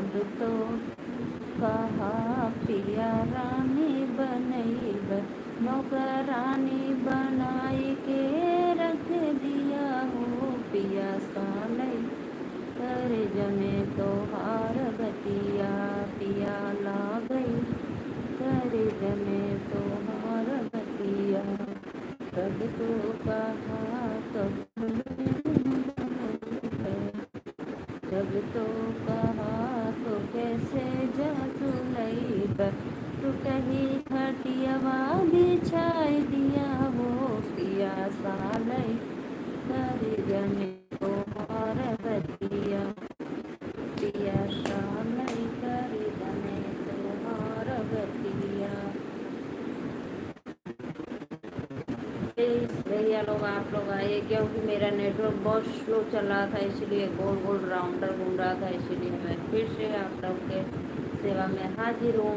तब तो कहा पिया रानी बनैब, नौकरानी बनाई के रख दिया हो पिया सालै, कर जमे तोहार बतिया पिया लागई, कर जमे तोहार बतिया। तब तो कहा तो जब तो कहा तो कैसे जा सुनैब, टूटही खटियावा बिछाई दिया हो पिया सालै, कर जमे तोहार बतिया पिया सालै, कर जमे तोहार बतिया। प्लीज़ भैया लोग आप लोग आइए, क्योंकि मेरा नेटवर्क बहुत स्लो चल रहा था, इसलिए गोल गोल राउंडर घूम रहा था, इसलिए मैं फिर से आप लोग के सेवा में हाजिर हूँ।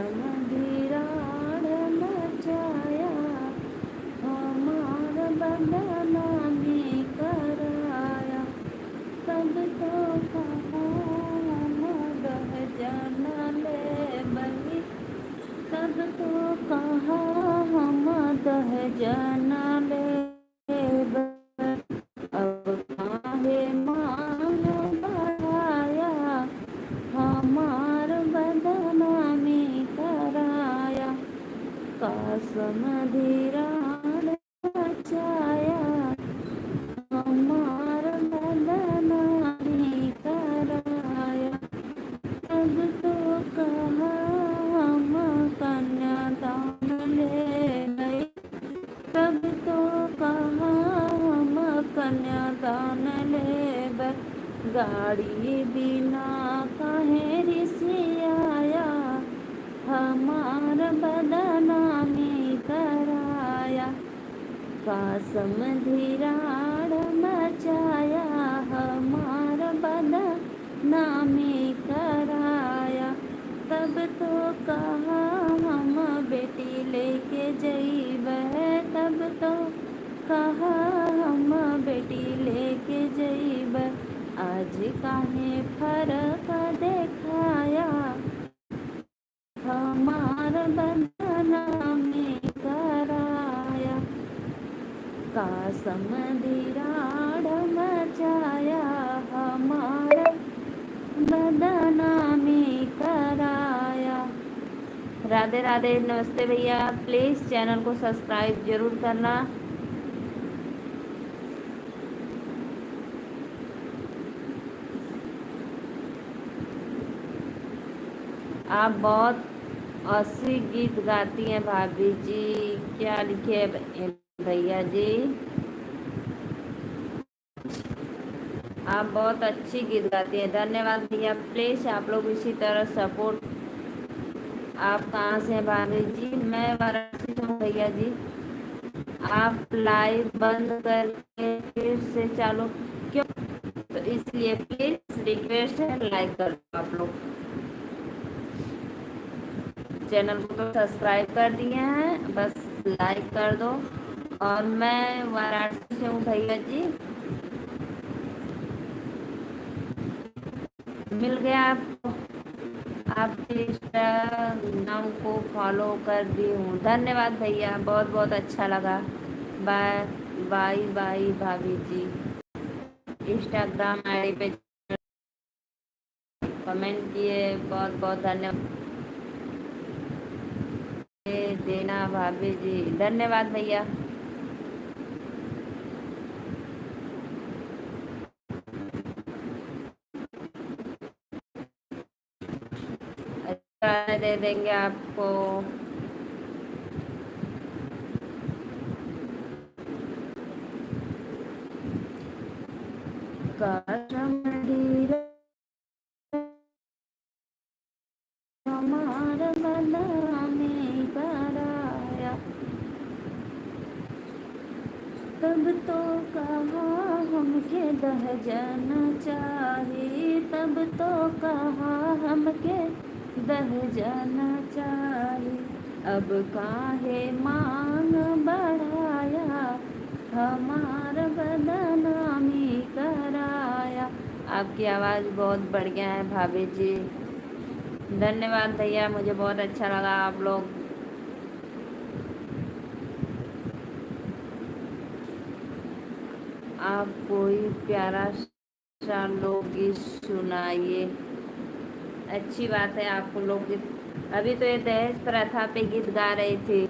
काशमधिराण मचाया हमार बंधना में कराया, तब तो कहा हम बह जाना ले बही, तब तो कहा हम दह जाना ले बही, अब काहे मांग बढ़ाया हमार बदना में कराया, काशमधिराण मचाया हमार बदना में कराया, तब तो कहा हम कन्यादान ले गए, तब तो कहा हम कन्यादान ले गए, गाड़ी बिना काहे रिसियाया हमार बदना में कराया, काशमधिराण मचाया हमार बदना में कराया, तब तो कहा हम बेटी लेके जइब, तब तो कहा हम बेटी लेके जइब, आज काहे फर्क देखाया हमार बदना में कराया, काशमधिराण मचाया हमार बदना में कराया। राधे राधे, नमस्ते भैया, प्लीज़ चैनल को सब्सक्राइब जरूर करना। आप बहुत अस्सी गीत गाती हैं भाभी जी, क्या लिखे है भैया जी? आप बहुत अच्छी गीत गाती हैं, धन्यवाद भैया। प्लीज़ आप लोग इसी तरह सपोर्ट। आप कहाँ से हैं भाभी जी? मैं वाराणसी से हूँ भैया जी। आप लाइव बंद करके फिर से चालू क्यों? तो इसलिए प्लीज़ रिक्वेस्ट है, लाइक कर दो आप लोग। चैनल को तो सब्सक्राइब कर दिए हैं, बस लाइक कर दो। और मैं वाराणसी से हूँ भैया जी। मिल गया आपको? आपके इंस्टाग्राम को फॉलो कर दी हूँ, धन्यवाद भैया, बहुत बहुत अच्छा लगा। बाय बाय बाय भाभी जी। इंस्टाग्राम आईडी पे कमेंट किए, बहुत बहुत धन्यवाद देना भाभी जी, धन्यवाद भैया। दे देंगे आपको। हमार बदनामी कराया, तब तो कहा हमके दह जाना चाहिए, तब तो कहा हमके दह जाना चाहिए, अब काहे मांग बढ़ाया, हमार बदनामी कराया। आपकी आवाज़ बहुत बढ़िया है भाभी जी, धन्यवाद भैया, मुझे बहुत अच्छा लगा आप लोग। आप कोई प्यारा सा लोकगीत सुनाइए। अच्छी बात है, आपको लोकगीत, अभी तो ये दहेज प्रथा पे गीत गा रही थी।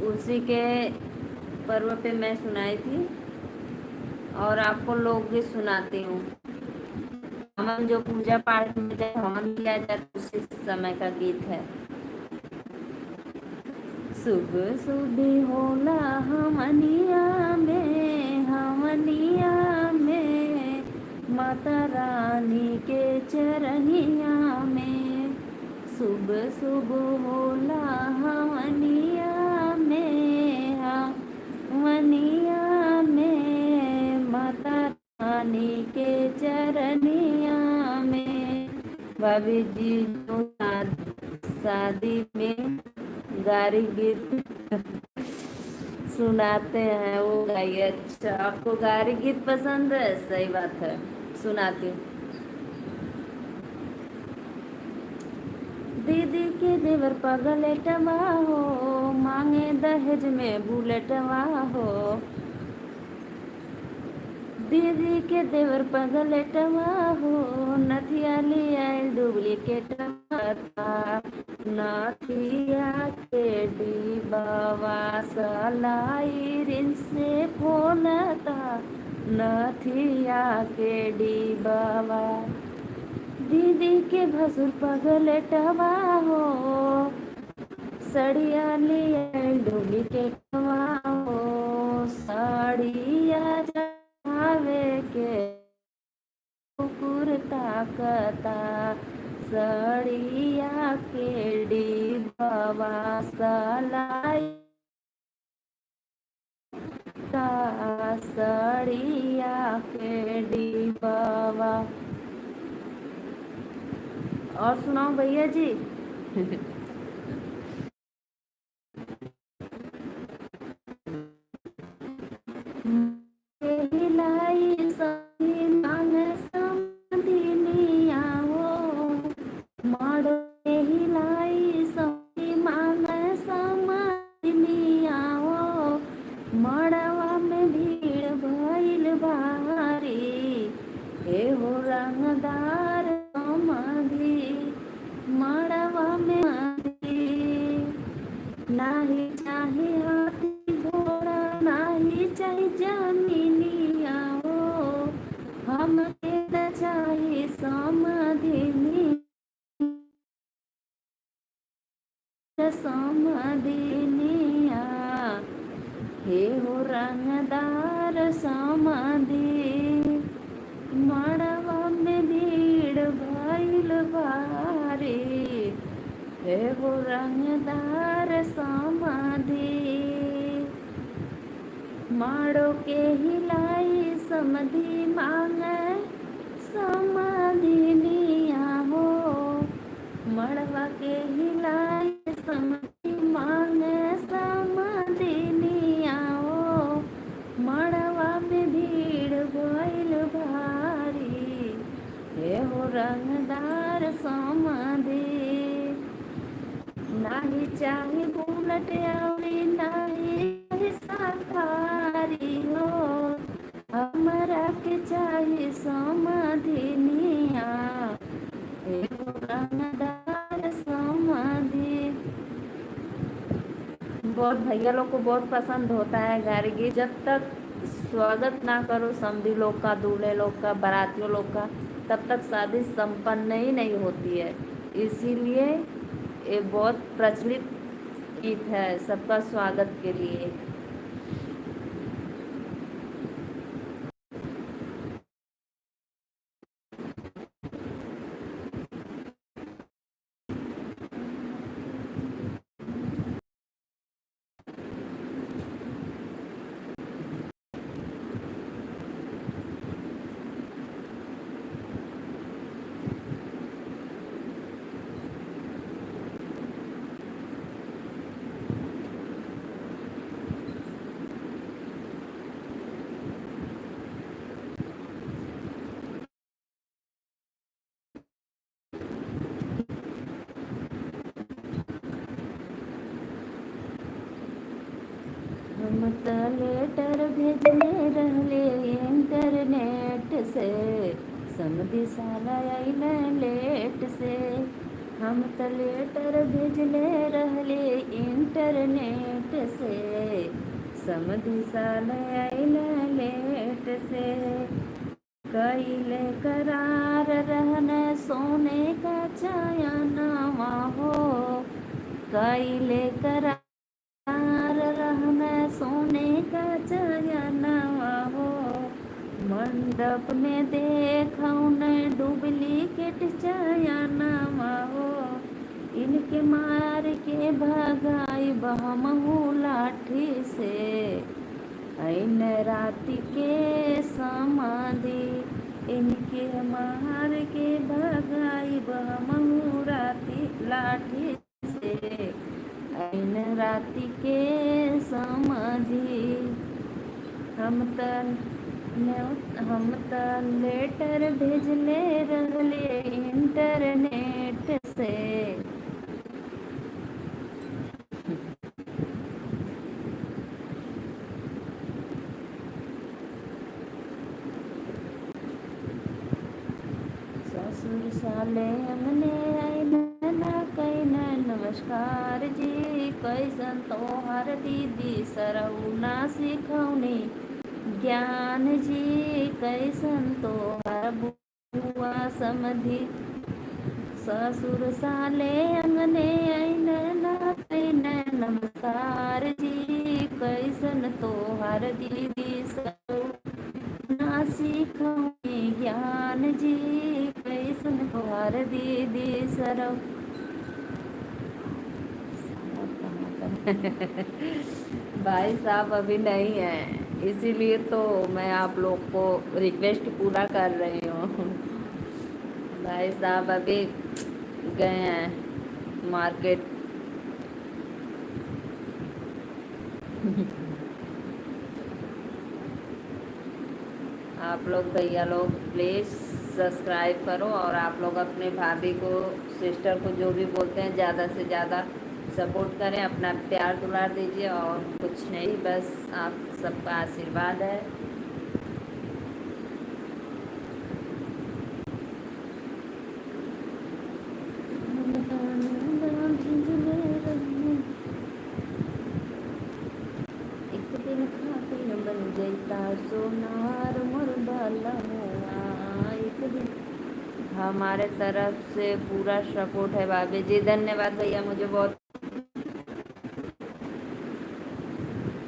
उसी के पर्व पे मैं सुनाई थी और आपको लोकगीत सुनाती हूँ। हवन जो पूजा पाठ में जब हवन किया जाता उसी समय का गीत है। सुबह सुबह होला हमनिया में, हमनिया में, माता रानी के चरनिया में, सुबह सुबह होला हमनिया में, हमनिया में, माता रानी के चरनिया में। भाभी जी जो शादी में गारी गीत सुनाते हैं वो गाइए। अच्छा, आपको गारी गीत पसंद है, सही बात है, सुनाती हूँ। दीदी के देवर पगलेटवा हो, मांगे दहेज में बुलेटवा हो, दीदी के देवर पगलेटवा हो, नथिया लिया डुप्लीकेटवा, नथिया के डिबावा सलाई रिन से फोनता, नथिया के डिबावा, दीदी के भसुर पगलेटवा हो, सड़िया लिया डुप्लीकेटवा हो, साड़िया चढ़ावे के कुर्ता कता, सड़िया के डिबावा सलाई, सड़िया के डिबावा। और सुनाओ भैया जी। हिलाई सही मांग समधिनिया हो, माड़ो हिलाई सही मांग समधिनिया हो, मड़वा में भीड़ भइल भारी, हे हो रंगदार समाधि, मड़वा में नाही चाहे हाथी घोड़ा, नाही चाहे जमीनिया हो, हमके न चाहे समाधिनी, समाधिनिया, हे हो रंगदार समाधि, मड़वा में भीड़ भइल भारी, हे हो रंगदार समाधि, माड़ो के हिलाई समधि मांग समाधिनिया हो, मड़वा के हिलाई समधि मांग समाधिनिया हो, मड़वा में भीड़ भइल भारी, हे हो रंगदार समाधि, नाही चाहे बुलेट आवे नाही सफारी हो, हमरा के चाहे समाधिनिया, हे हो रंगदार समाधि। बहुत भैया लोग को बहुत पसंद होता है गारी गीत। जब तक स्वागत ना करो समधी लोग का, दूल्हे लोग का, बारातियों लोग का, तब तक शादी संपन्न ही नहीं होती है। इसीलिए ये बहुत प्रचलित गीत है सबका स्वागत के लिए। हम त लेटर भेजले रहले इंटरनेट से, समधी साला अइले लेट से। हम त लेटर भेजले रहले इंटरनेट से, समधी साला अइले लेट से। कइले करार रहने सोने का चयनवा हो, कइले करार रहने सोने का चयनवा हो। मंडप में देखौने डुप्लीकेट चयनवा हो। इनके मार के भगाई बहमहू लाठी से, ऐन राति के समाधि। इनके मार के भगाई बहमहू राति लाठी से, ऐन राति के समाधि। हम त लेटर भेजले रहले इंटरनेट से। ससुर साले हमने आइना ना कैना नमस्कार जी, कैसन तोहर दीदी सरऊ ना सिखौनी ज्ञान जी, कैसन तोहर बुआ समधी। ससुर साले अंगने आइना ना कैना नमस्कार जी, कैसन तोहर दीदी सरऊ ना सिखौनी ज्ञान जी, कैसन तोहर दीदी सरऊ। भाई साहब अभी नहीं है, इसीलिए तो मैं आप लोग को रिक्वेस्ट पूरा कर रही हूँ। भाई साहब अभी गए हैं मार्केट। आप लोग भैया लोग प्लीज़ सब्सक्राइब करो, और आप लोग अपने भाभी को, सिस्टर को, जो भी बोलते हैं ज़्यादा से ज़्यादा सपोर्ट करें, अपना प्यार दुलार दीजिए। और कुछ नहीं, बस आप सबका आशीर्वाद है। एक दिन खातिर बन जैता सोनार मोर बलमुआ, एक दिन। हमारे तरफ से पूरा सपोर्ट है भाभी जी, धन्यवाद भैया। मुझे बहुत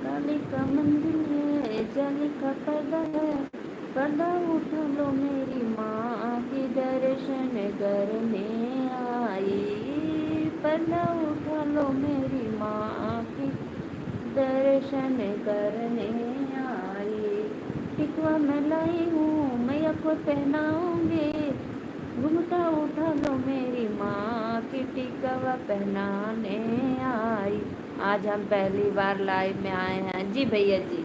काली का मंदिर है, जाली का पर्दा है, पर्दा उठा लो मेरी माँ की दर्शन करने आई, पर्दा उठा लो मेरी माँ की दर्शन करने आई। टिकवा मैं लाई हूँ मैया को पहनाऊंगी, घुमटा उठा लो मेरी माँ की टिकवा पहनाने आई। आज हम पहली बार लाइव में आए हैं जी भैया जी,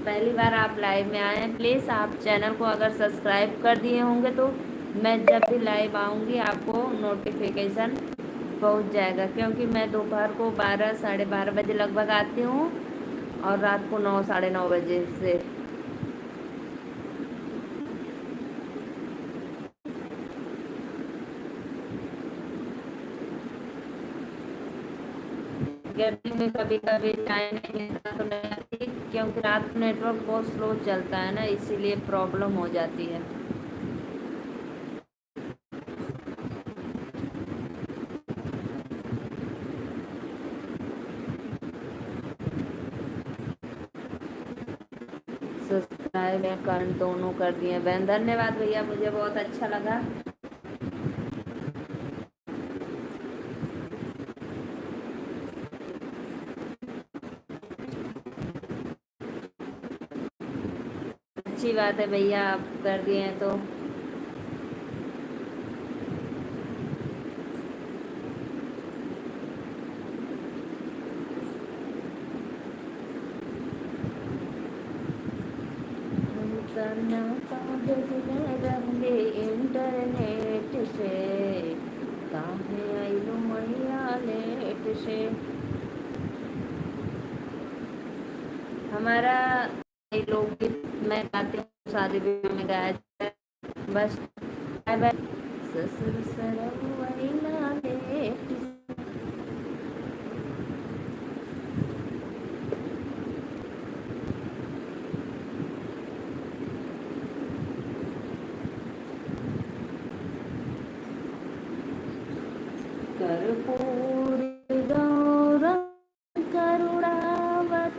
पहली बार आप लाइव में आए हैं। प्लीज़ आप चैनल को अगर सब्सक्राइब कर दिए होंगे तो मैं जब भी लाइव आऊँगी आपको नोटिफिकेशन पहुँच जाएगा, क्योंकि मैं दोपहर को 12 साढ़े 12 बजे लगभग आती हूँ, और रात को 9 साढ़े 9 बजे से। गैदरिंग में कभी कभी टाइम नहीं मिलता तो नहीं आती, क्योंकि रात को नेटवर्क बहुत स्लो चलता है ना, इसीलिए प्रॉब्लम हो जाती है। सब्सक्राइब या कमेंट दोनों कर दिए बहन, धन्यवाद भैया, मुझे बहुत अच्छा लगा। अच्छी बात है भैया, आप कर दिए हैं तो। रहले इंटरनेट से, काहे आइलो मैया लेट से। हमारा लोकगीत मैं गाती हूँ, शादी विवाह में गाया जाता है। बस बाय बाय। ससुर सरवैया लेट कर्पूर गौरम करुणावतारम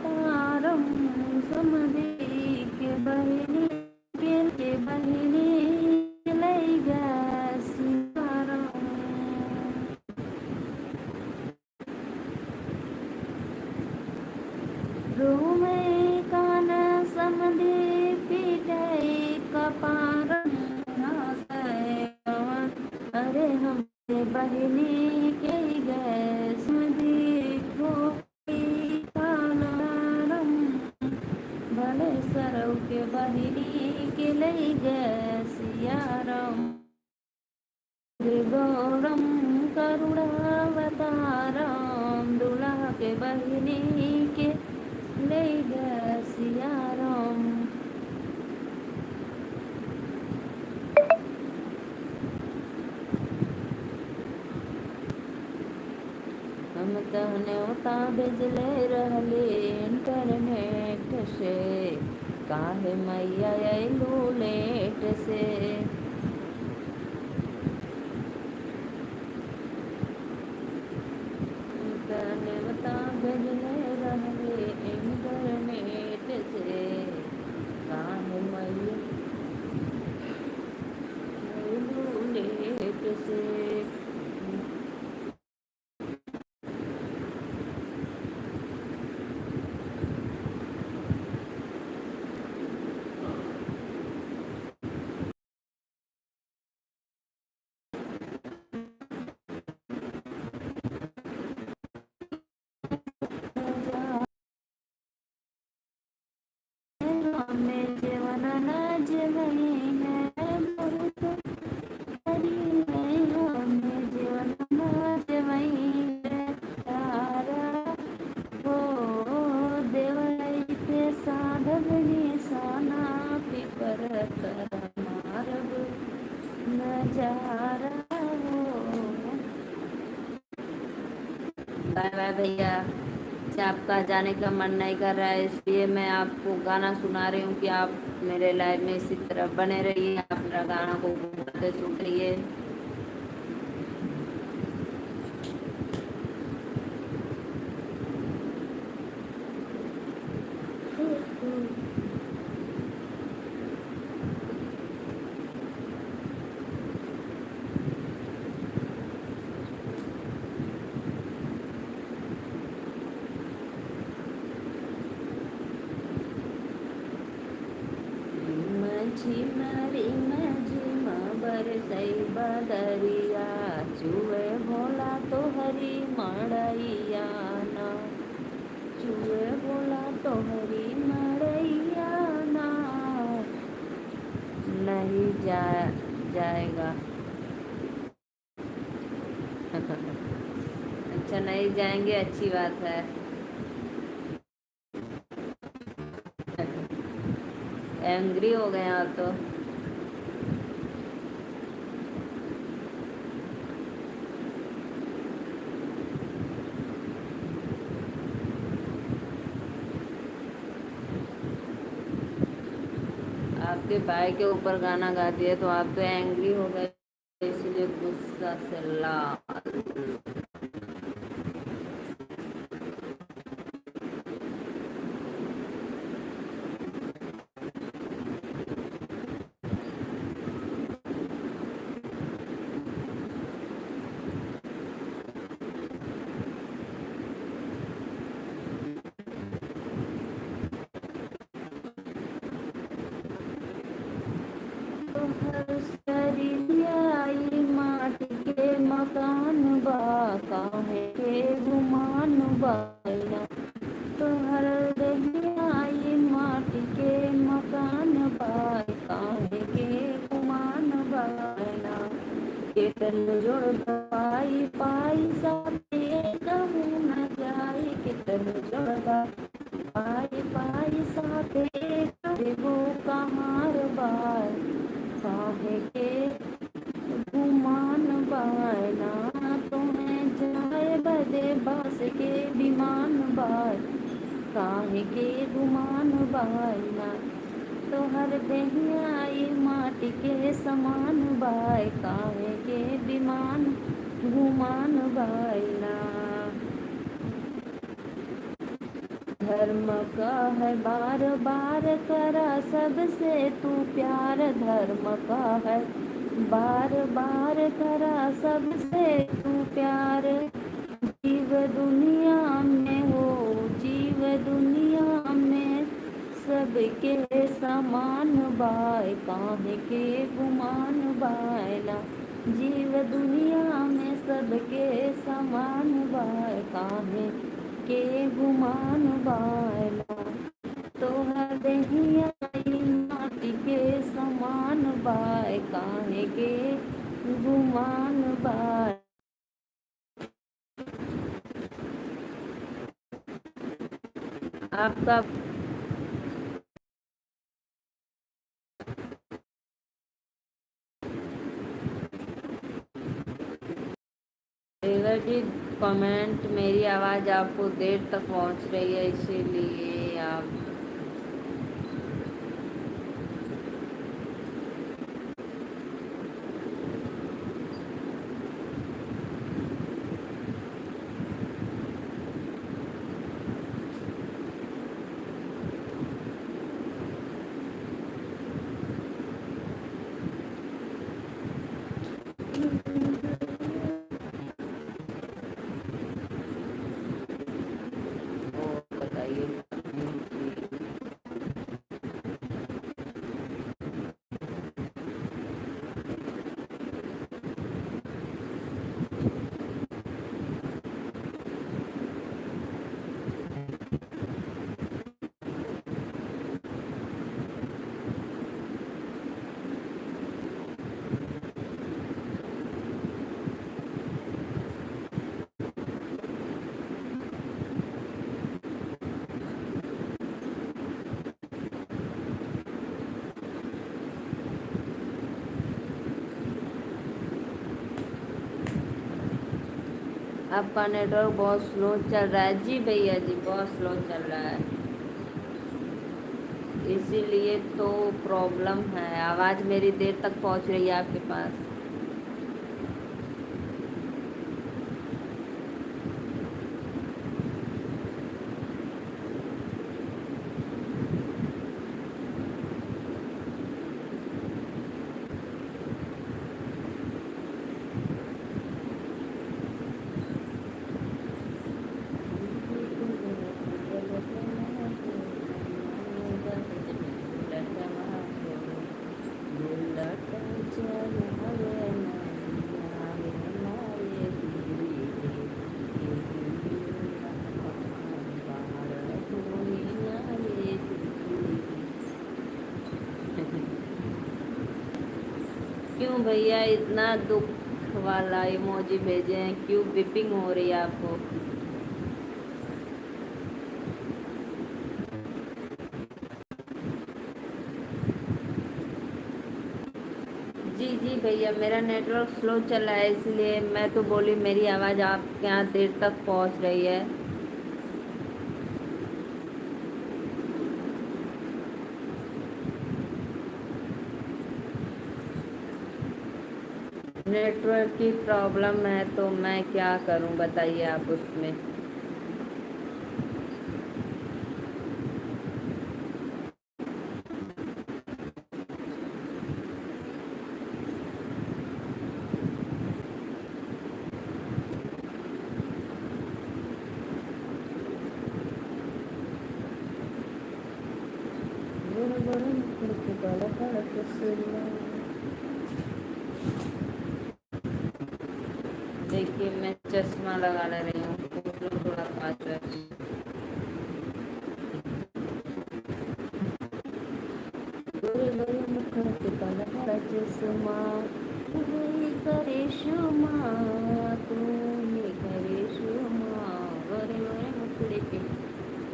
समधिक बहिनी के बहिनी लैगा सीताराम। रोमे कान समधि पीटै कपारम नासै पवन। अरे हमरे बहिनी के गए समधि को कालारम। भले सरव के बहिनी के लई गए सियाराम। गौरम करुणावतारम, दूल्हा के बहिनी के ले गए सियाराम। हम तहने उता भेजले रहले इंटरनेट से, काहे मैया अइलू लेट से। तहने उता भेजले रहले इंटरनेट से, काहे मैया अइलू लेट से। हमें जीवन न जीवनी है बहुत करी है, हमें जीवन न जीवनी है तारा हो। देवैते साधव निशाना पिपर कर मारब नजारा हो। बाय बाय भैया। आपका जाने का मन नहीं कर रहा है, इसलिए मैं आपको गाना सुना रही हूँ कि आप मेरे लाइव में इसी तरह बने रहिए, आप मेरा गाना को सुनते रहिए। झिमरी में झिमा बरसै बदरिया, चुए भोला तोहरी मड़ैया ना। चुए भोला तोहरी मड़ैया ना। नहीं जाएगा। अच्छा नहीं जाएंगे, अच्छी बात है। एंग्री हो गए आप तो। आपके भाई के ऊपर गाना गा दिया तो आप तो एंग्री हो गए, इसलिए गुस्सा से लाल। तोहर सरियाई माटी के मकान बा, काहे के गुमान बाइला। तोहर रहियाई माटी के मकान बा, काहे के गुमान बाइला। केतन जोड़ पाई पाई साथे कहूँ न जाई, केतन जोड़ पाई पाई साथे कहू कहार बार, काहे के गुमान बायना। तुम्हें जाए बदे बास के विमान बाय, काहे के गुमान बायना। तोहर देहियाई माटी के समान बाय, काहे के विमान गुमान बायना। धर्म का है बार बार करा सबसे तू प्यार, धर्म का है बार बार करा सबसे तू प्यार। जीव दुनिया में हो, जीव दुनिया में सबके समान बाय, काहे के गुमान बायला। जीव दुनिया में सबके समान बाय, काहे के गुमान बायला। तोहर देहियाई माटी के समान बाय, काहे के गुमान बाय। आपका जी कमेंट, मेरी आवाज़ आपको देर तक पहुंच रही है, इसीलिए आप बताइए। आपका नेटवर्क बहुत स्लो चल रहा है जी भैया जी, बहुत स्लो चल रहा है, इसीलिए तो प्रॉब्लम है। आवाज़ मेरी देर तक पहुंच रही है आपके पास। क्यों भैया इतना दुख वाला इमोजी भेजे हैं, क्यों विपिंग हो रही है आपको? जी जी भैया, मेरा नेटवर्क स्लो चल रहा है, इसलिए मैं तो बोली मेरी आवाज़ आपके यहाँ देर तक पहुँच रही है। नेटवर्क की प्रॉब्लम है तो मैं क्या करूं, बताइए आप उसमें। देखिए मैं चश्मा लगा ले रही हूँ, कुछ लोग थोड़ा पाँच है। गोरे गोरे मुखड़े पे काला काला चश्मा, वही करिश्मा, तू ही करिश्मा। गोरे गोरे मुखड़े पे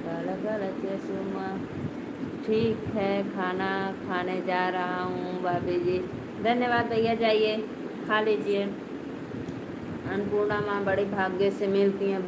काला काला चश्मा। ठीक है, खाना खाने जा रहा हूँ भाभी जी। धन्यवाद भैया, जाइए खा लीजिए। अन्नपूर्णा माँ बड़ी भाग्य से मिलती हैं।